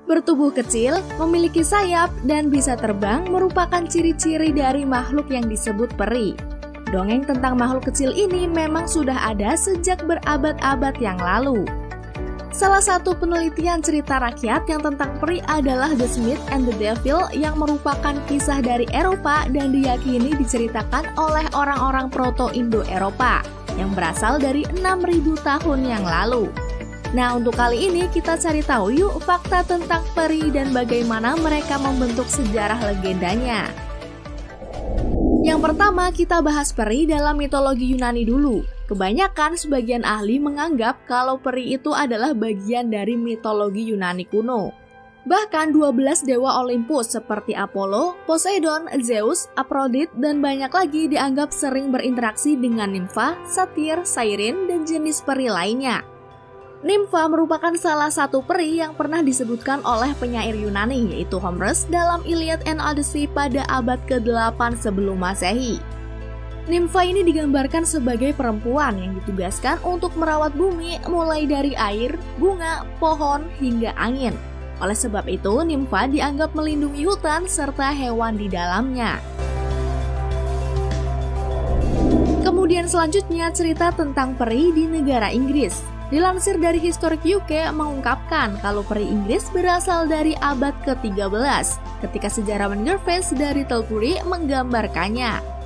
Bertubuh kecil, memiliki sayap, dan bisa terbang merupakan ciri-ciri dari makhluk yang disebut peri. Dongeng tentang makhluk kecil ini memang sudah ada sejak berabad-abad yang lalu. Salah satu penelitian cerita rakyat yang tentang peri adalah The Smith and the Devil yang merupakan kisah dari Eropa dan diyakini diceritakan oleh orang-orang Proto-Indo-Eropa yang berasal dari 6.000 tahun yang lalu. Nah, untuk kali ini kita cari tahu yuk fakta tentang peri dan bagaimana mereka membentuk sejarah legendanya. Yang pertama, kita bahas peri dalam mitologi Yunani dulu. Kebanyakan sebagian ahli menganggap kalau peri itu adalah bagian dari mitologi Yunani kuno. Bahkan 12 dewa Olympus seperti Apollo, Poseidon, Zeus, Aphrodite, dan banyak lagi dianggap sering berinteraksi dengan nimfa, satir, siren, dan jenis peri lainnya. Nimfa merupakan salah satu peri yang pernah disebutkan oleh penyair Yunani yaitu Homerus dalam Iliad and Odyssey pada abad ke-8 sebelum Masehi. Nimfa ini digambarkan sebagai perempuan yang ditugaskan untuk merawat bumi mulai dari air, bunga, pohon, hingga angin. Oleh sebab itu, nimfa dianggap melindungi hutan serta hewan di dalamnya. Kemudian selanjutnya cerita tentang peri di negara Inggris. Dilansir dari Historic UK mengungkapkan kalau peri Inggris berasal dari abad ke-13 ketika sejarawan Gervase dari Tilbury menggambarkannya.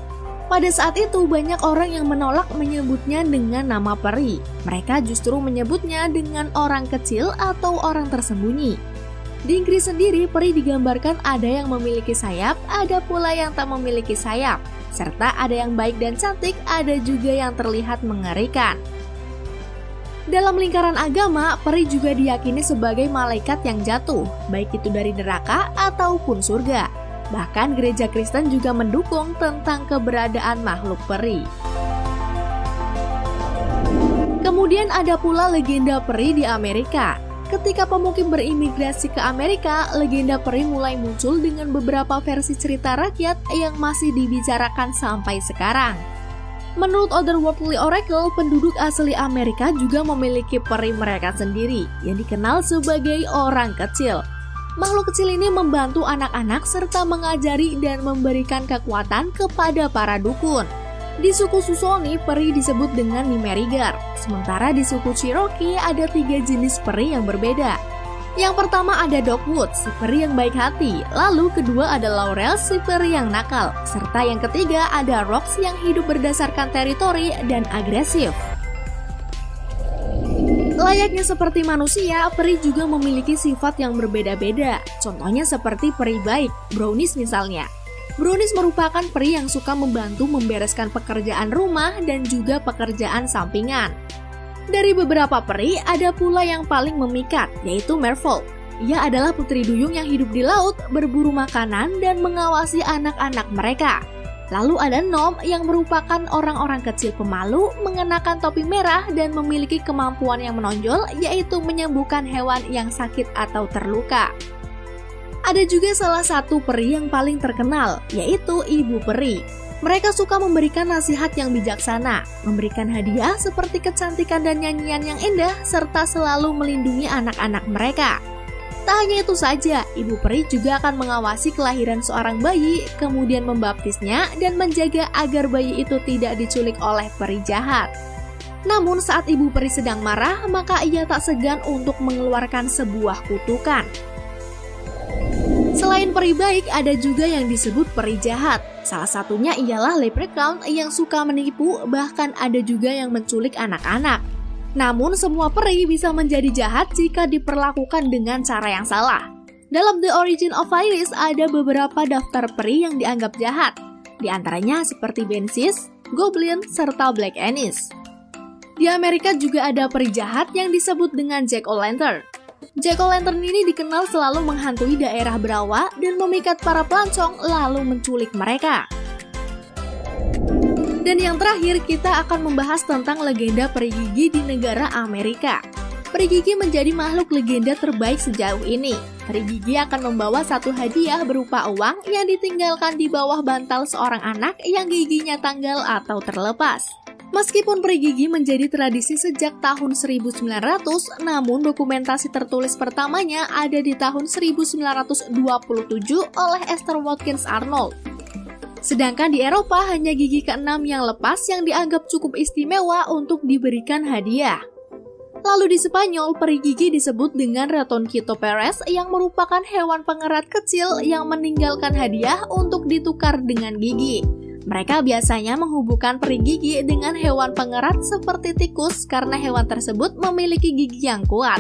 Pada saat itu banyak orang yang menolak menyebutnya dengan nama peri. Mereka justru menyebutnya dengan orang kecil atau orang tersembunyi. Di Inggris sendiri peri digambarkan ada yang memiliki sayap, ada pula yang tak memiliki sayap. Serta ada yang baik dan cantik, ada juga yang terlihat mengerikan. Dalam lingkaran agama, peri juga diyakini sebagai malaikat yang jatuh, baik itu dari neraka ataupun surga. Bahkan gereja Kristen juga mendukung tentang keberadaan makhluk peri. Kemudian ada pula legenda peri di Amerika. Ketika pemukim berimigrasi ke Amerika, legenda peri mulai muncul dengan beberapa versi cerita rakyat yang masih dibicarakan sampai sekarang. Menurut Otherworldly Oracle, penduduk asli Amerika juga memiliki peri mereka sendiri yang dikenal sebagai orang kecil. Makhluk kecil ini membantu anak-anak serta mengajari dan memberikan kekuatan kepada para dukun. Di suku Susoni, peri disebut dengan Nimerigar. Sementara di suku Cherokee ada 3 jenis peri yang berbeda. Yang pertama ada Dogwood, si peri yang baik hati. Lalu kedua ada Laurel, si peri yang nakal. Serta yang ketiga ada Rox yang hidup berdasarkan teritori dan agresif. Layaknya seperti manusia, peri juga memiliki sifat yang berbeda-beda. Contohnya seperti peri baik, Brownies misalnya. Brownies merupakan peri yang suka membantu membereskan pekerjaan rumah dan juga pekerjaan sampingan. Dari beberapa peri, ada pula yang paling memikat, yaitu Merfolk. Ia adalah putri duyung yang hidup di laut, berburu makanan, dan mengawasi anak-anak mereka. Lalu ada Gnome yang merupakan orang-orang kecil pemalu, mengenakan topi merah, dan memiliki kemampuan yang menonjol, yaitu menyembuhkan hewan yang sakit atau terluka. Ada juga salah satu peri yang paling terkenal, yaitu Ibu Peri. Mereka suka memberikan nasihat yang bijaksana, memberikan hadiah seperti kecantikan dan nyanyian yang indah, serta selalu melindungi anak-anak mereka. Tak hanya itu saja, Ibu Peri juga akan mengawasi kelahiran seorang bayi, kemudian membaptisnya dan menjaga agar bayi itu tidak diculik oleh peri jahat. Namun saat Ibu Peri sedang marah, maka ia tak segan untuk mengeluarkan sebuah kutukan. Selain peri baik, ada juga yang disebut peri jahat. Salah satunya ialah Leprechaun yang suka menipu, bahkan ada juga yang menculik anak-anak. Namun semua peri bisa menjadi jahat jika diperlakukan dengan cara yang salah. Dalam The Origin of Iris ada beberapa daftar peri yang dianggap jahat. Di antaranya seperti Banshees, Goblin, serta Black Anis. Di Amerika juga ada peri jahat yang disebut dengan Jack-o'-lantern. Jack-o'-lantern ini dikenal selalu menghantui daerah berawa dan memikat para pelancong lalu menculik mereka. Dan yang terakhir, kita akan membahas tentang legenda peri gigi di negara Amerika. Peri gigi menjadi makhluk legenda terbaik sejauh ini. Peri gigi akan membawa satu hadiah berupa uang yang ditinggalkan di bawah bantal seorang anak yang giginya tanggal atau terlepas. Meskipun peri gigi menjadi tradisi sejak tahun 1900, namun dokumentasi tertulis pertamanya ada di tahun 1927 oleh Esther Watkins Arnold. Sedangkan di Eropa hanya gigi keenam yang lepas yang dianggap cukup istimewa untuk diberikan hadiah. Lalu di Spanyol, peri gigi disebut dengan Ratoncito Perez yang merupakan hewan pengerat kecil yang meninggalkan hadiah untuk ditukar dengan gigi. Mereka biasanya menghubungkan peri gigi dengan hewan pengerat seperti tikus karena hewan tersebut memiliki gigi yang kuat.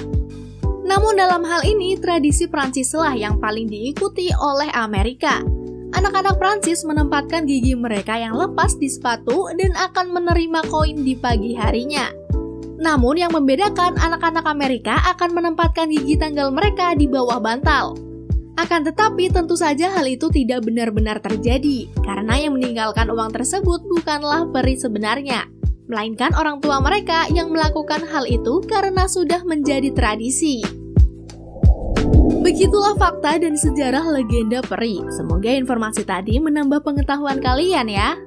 Namun dalam hal ini, tradisi Prancislah yang paling diikuti oleh Amerika. Anak-anak Prancis menempatkan gigi mereka yang lepas di sepatu dan akan menerima koin di pagi harinya. Namun yang membedakan, anak-anak Amerika akan menempatkan gigi tanggal mereka di bawah bantal. Akan tetapi tentu saja hal itu tidak benar-benar terjadi, karena yang meninggalkan uang tersebut bukanlah peri sebenarnya, melainkan orang tua mereka yang melakukan hal itu karena sudah menjadi tradisi. Begitulah fakta dan sejarah legenda peri. Semoga informasi tadi menambah pengetahuan kalian ya.